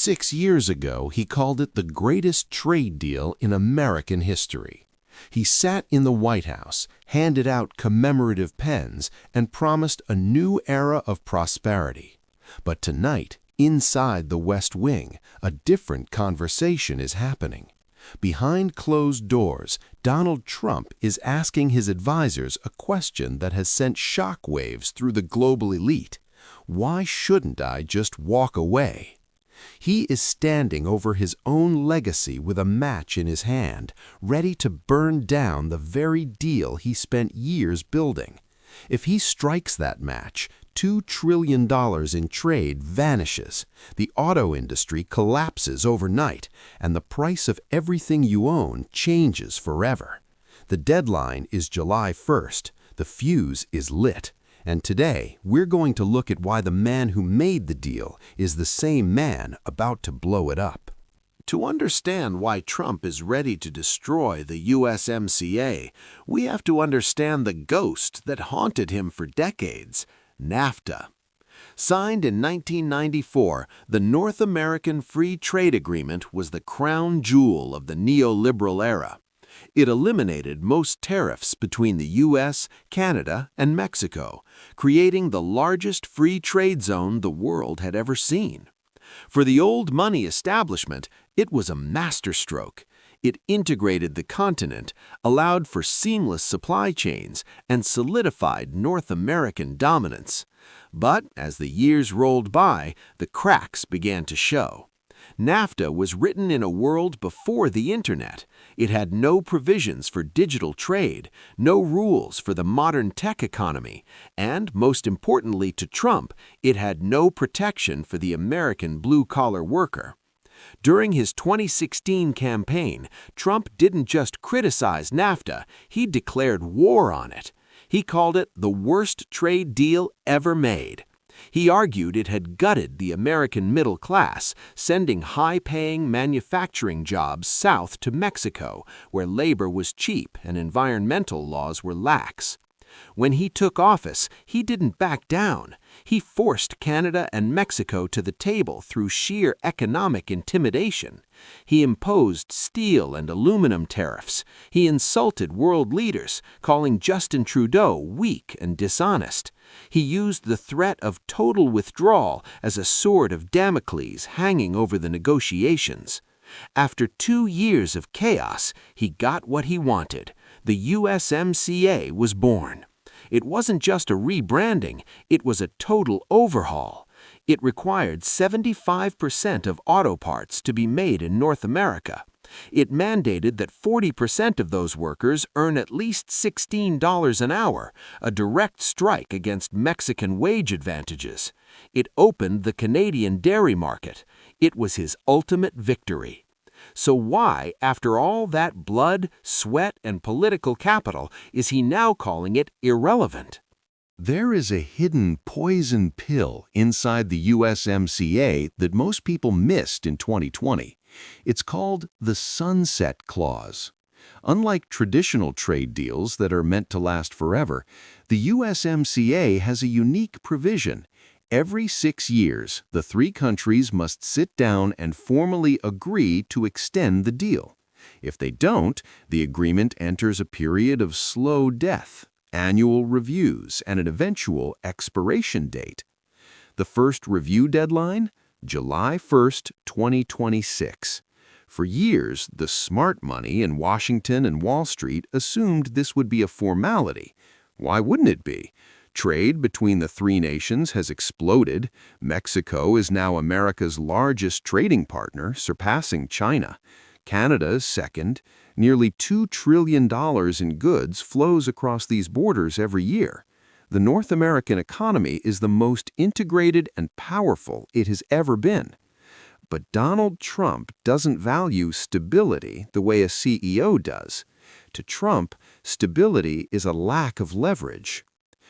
6 years ago, he called it the greatest trade deal in American history. He sat in the White House, handed out commemorative pens, and promised a new era of prosperity. But tonight, inside the West Wing, a different conversation is happening. Behind closed doors, Donald Trump is asking his advisors a question that has sent shockwaves through the global elite. Why shouldn't I just walk away? He is standing over his own legacy with a match in his hand, ready to burn down the very deal he spent years building. If he strikes that match, $2 trillion in trade vanishes, the auto industry collapses overnight, and the price of everything you own changes forever. The deadline is July 1st. The fuse is lit. And today, we're going to look at why the man who made the deal is the same man about to blow it up. To understand why Trump is ready to destroy the USMCA, we have to understand the ghost that haunted him for decades, NAFTA. Signed in 1994, the North American Free Trade Agreement was the crown jewel of the neoliberal era. It eliminated most tariffs between the U.S., Canada, and Mexico, creating the largest free trade zone the world had ever seen. For the old money establishment, it was a masterstroke. It integrated the continent, allowed for seamless supply chains, and solidified North American dominance. But as the years rolled by, the cracks began to show. NAFTA was written in a world before the internet. It had no provisions for digital trade, no rules for the modern tech economy, and, most importantly to Trump, it had no protection for the American blue-collar worker. During his 2016 campaign, Trump didn't just criticize NAFTA, he declared war on it. He called it the worst trade deal ever made. He argued it had gutted the American middle class, sending high-paying manufacturing jobs south to Mexico, where labor was cheap and environmental laws were lax. When he took office, he didn't back down. He forced Canada and Mexico to the table through sheer economic intimidation. He imposed steel and aluminum tariffs. He insulted world leaders, calling Justin Trudeau weak and dishonest. He used the threat of total withdrawal as a sword of Damocles hanging over the negotiations. After 2 years of chaos, he got what he wanted. The USMCA was born. It wasn't just a rebranding, it was a total overhaul. It required 75% of auto parts to be made in North America. It mandated that 40% of those workers earn at least $16 an hour, a direct strike against Mexican wage advantages. It opened the Canadian dairy market. It was his ultimate victory. So why, after all that blood, sweat, and political capital, is he now calling it irrelevant? There is a hidden poison pill inside the USMCA that most people missed in 2020. It's called the Sunset Clause. Unlike traditional trade deals that are meant to last forever, the USMCA has a unique provision. Every 6 years, the 3 countries must sit down and formally agree to extend the deal. If they don't, the agreement enters a period of slow death, annual reviews, and an eventual expiration date. The first review deadline? July 1st, 2026. For years, the smart money in Washington and Wall Street assumed this would be a formality. Why wouldn't it be? Trade between the 3 nations has exploded. Mexico is now America's largest trading partner, surpassing China. Canada is second. Nearly $2 trillion in goods flows across these borders every year. The North American economy is the most integrated and powerful it has ever been. But Donald Trump doesn't value stability the way a CEO does. To Trump, stability is a lack of leverage.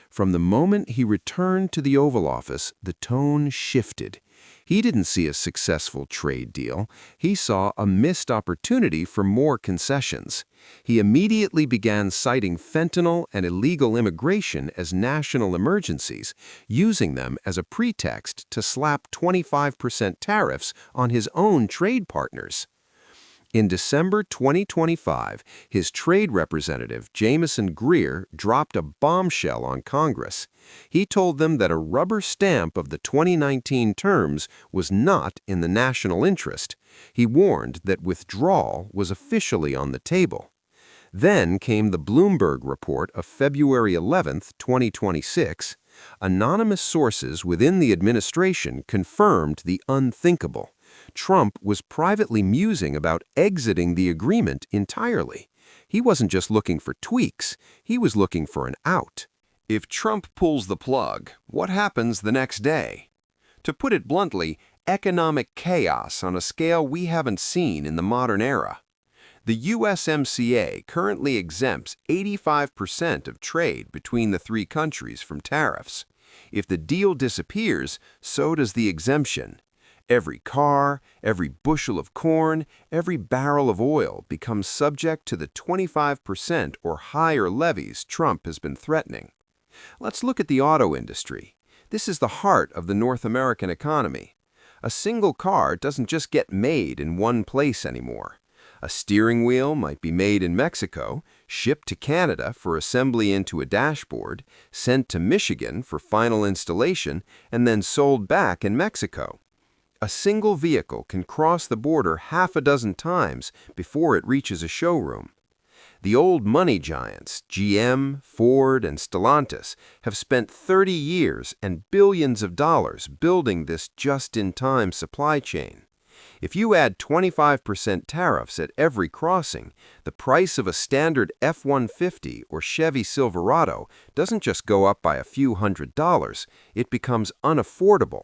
From the moment he returned to the Oval Office, the tone shifted. He didn't see a successful trade deal. He saw a missed opportunity for more concessions. He immediately began citing fentanyl and illegal immigration as national emergencies, using them as a pretext to slap 25% tariffs on his own trade partners. In December 2025, his trade representative, Jamieson Greer, dropped a bombshell on Congress. He told them that a rubber stamp of the 2019 terms was not in the national interest. He warned that withdrawal was officially on the table. Then came the Bloomberg report of February 11, 2026. Anonymous sources within the administration confirmed the unthinkable. Trump was privately musing about exiting the agreement entirely. He wasn't just looking for tweaks, he was looking for an out. If Trump pulls the plug, what happens the next day? To put it bluntly, economic chaos on a scale we haven't seen in the modern era. The USMCA currently exempts 85% of trade between the three countries from tariffs. If the deal disappears, so does the exemption. Every car, every bushel of corn, every barrel of oil becomes subject to the 25% or higher levies Trump has been threatening. Let's look at the auto industry. This is the heart of the North American economy. A single car doesn't just get made in one place anymore. A steering wheel might be made in Mexico, shipped to Canada for assembly into a dashboard, sent to Michigan for final installation, and then sold back in Mexico. A single vehicle can cross the border half a dozen times before it reaches a showroom. The old money giants, GM, Ford, and Stellantis, have spent 30 years and billions of dollars building this just-in-time supply chain. If you add 25% tariffs at every crossing, the price of a standard F-150 or Chevy Silverado doesn't just go up by a few $100s, it becomes unaffordable.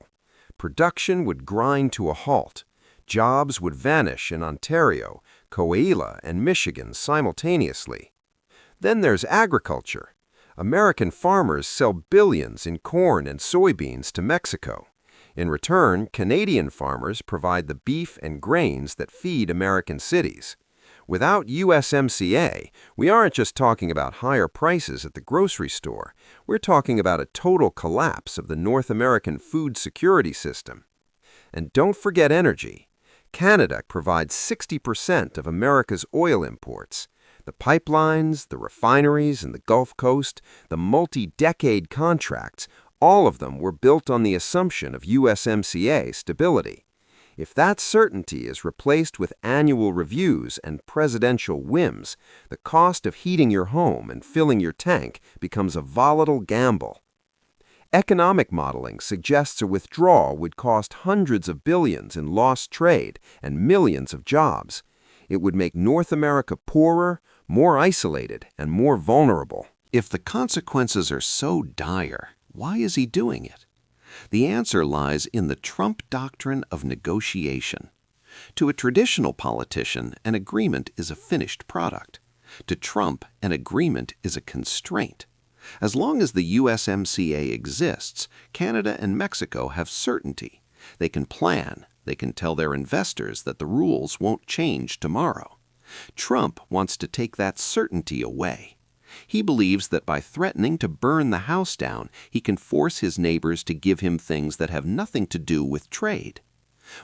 Production would grind to a halt. Jobs would vanish in Ontario, Coahuila, and Michigan simultaneously. Then there's agriculture. American farmers sell billions in corn and soybeans to Mexico. In return, Canadian farmers provide the beef and grains that feed American cities. Without USMCA, we aren't just talking about higher prices at the grocery store. We're talking about a total collapse of the North American food security system. And don't forget energy. Canada provides 60% of America's oil imports. The pipelines, the refineries, and the Gulf Coast, the multi-decade contracts, all of them were built on the assumption of USMCA stability. If that certainty is replaced with annual reviews and presidential whims, the cost of heating your home and filling your tank becomes a volatile gamble. Economic modeling suggests a withdrawal would cost hundreds of billions in lost trade and millions of jobs. It would make North America poorer, more isolated, and more vulnerable. If the consequences are so dire, why is he doing it? The answer lies in the Trump doctrine of negotiation. To a traditional politician, an agreement is a finished product. To Trump, an agreement is a constraint. As long as the USMCA exists, Canada and Mexico have certainty. They can plan. They can tell their investors that the rules won't change tomorrow. Trump wants to take that certainty away. He believes that by threatening to burn the house down, he can force his neighbors to give him things that have nothing to do with trade.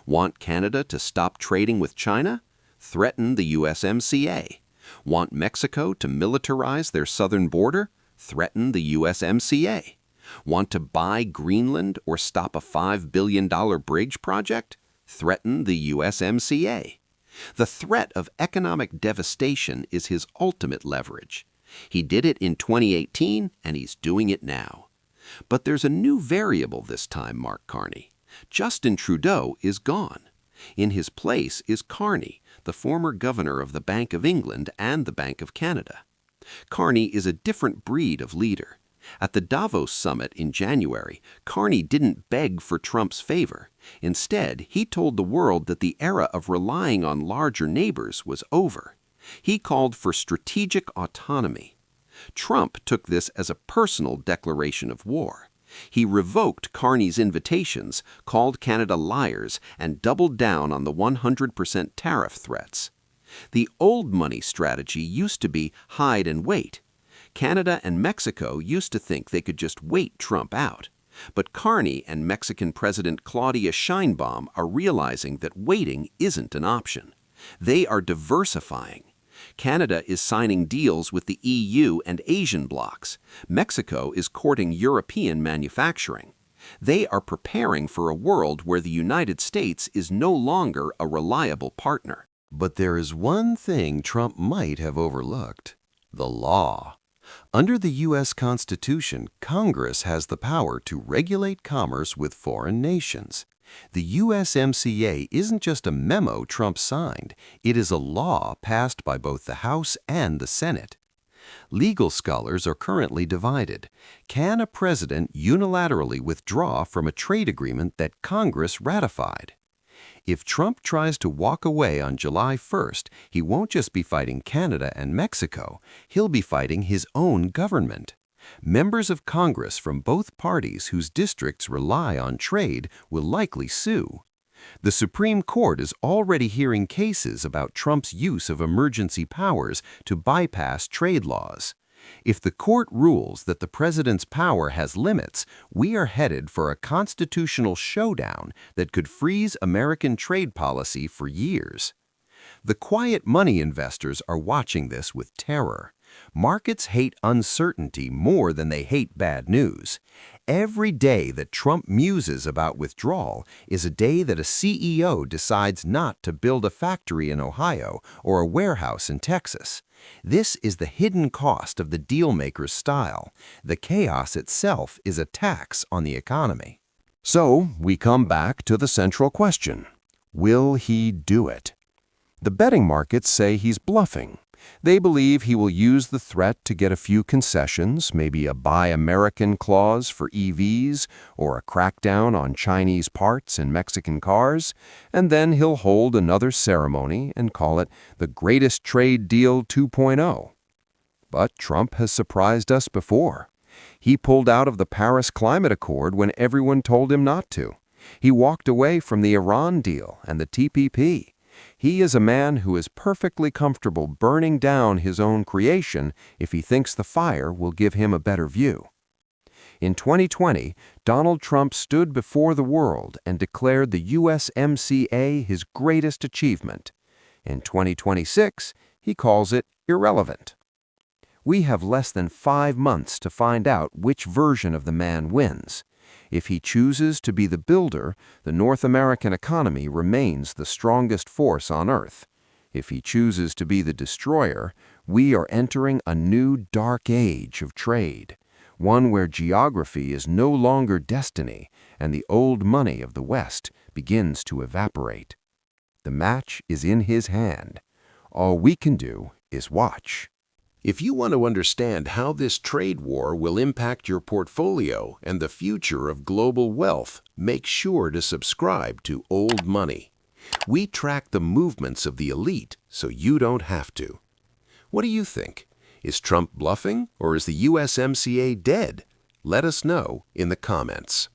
Want Canada to stop trading with China? Threaten the USMCA. Want Mexico to militarize their southern border? Threaten the USMCA. Want to buy Greenland or stop a $5 billion bridge project? Threaten the USMCA. The threat of economic devastation is his ultimate leverage. He did it in 2018, and he's doing it now. But there's a new variable this time, Mark Carney. Justin Trudeau is gone. In his place is Carney, the former governor of the Bank of England and the Bank of Canada. Carney is a different breed of leader. At the Davos summit in January, Carney didn't beg for Trump's favor. Instead, he told the world that the era of relying on larger neighbors was over. He called for strategic autonomy. Trump took this as a personal declaration of war. He revoked Carney's invitations, called Canada liars, and doubled down on the 100% tariff threats. The old money strategy used to be hide and wait. Canada and Mexico used to think they could just wait Trump out. But Carney and Mexican President Claudia Sheinbaum are realizing that waiting isn't an option. They are diversifying. Canada is signing deals with the EU and Asian blocs. Mexico is courting European manufacturing. They are preparing for a world where the United States is no longer a reliable partner. But there is one thing Trump might have overlooked: the law. Under the U.S. Constitution, Congress has the power to regulate commerce with foreign nations. The USMCA isn't just a memo Trump signed, it is a law passed by both the House and the Senate. Legal scholars are currently divided. Can a president unilaterally withdraw from a trade agreement that Congress ratified? If Trump tries to walk away on July 1st, he won't just be fighting Canada and Mexico, he'll be fighting his own government. Members of Congress from both parties whose districts rely on trade will likely sue. The Supreme Court is already hearing cases about Trump's use of emergency powers to bypass trade laws. If the court rules that the president's power has limits, we are headed for a constitutional showdown that could freeze American trade policy for years. The quiet money investors are watching this with terror. Markets hate uncertainty more than they hate bad news. Every day that Trump muses about withdrawal is a day that a CEO decides not to build a factory in Ohio or a warehouse in Texas. This is the hidden cost of the dealmaker's style. The chaos itself is a tax on the economy. So we come back to the central question: will he do it? The betting markets say he's bluffing. They believe he will use the threat to get a few concessions, maybe a Buy American clause for EVs or a crackdown on Chinese parts and Mexican cars, and then he'll hold another ceremony and call it the Greatest Trade Deal 2.0. But Trump has surprised us before. He pulled out of the Paris Climate Accord when everyone told him not to. He walked away from the Iran deal and the TPP. He is a man who is perfectly comfortable burning down his own creation if he thinks the fire will give him a better view. In 2020, Donald Trump stood before the world and declared the USMCA his greatest achievement. In 2026, he calls it irrelevant. We have less than 5 months to find out which version of the man wins. If he chooses to be the builder, the North American economy remains the strongest force on earth. If he chooses to be the destroyer, we are entering a new dark age of trade, one where geography is no longer destiny and the old money of the West begins to evaporate. The match is in his hand. All we can do is watch. If you want to understand how this trade war will impact your portfolio and the future of global wealth, make sure to subscribe to Old Money. We track the movements of the elite so you don't have to. What do you think? Is Trump bluffing or is the USMCA dead? Let us know in the comments.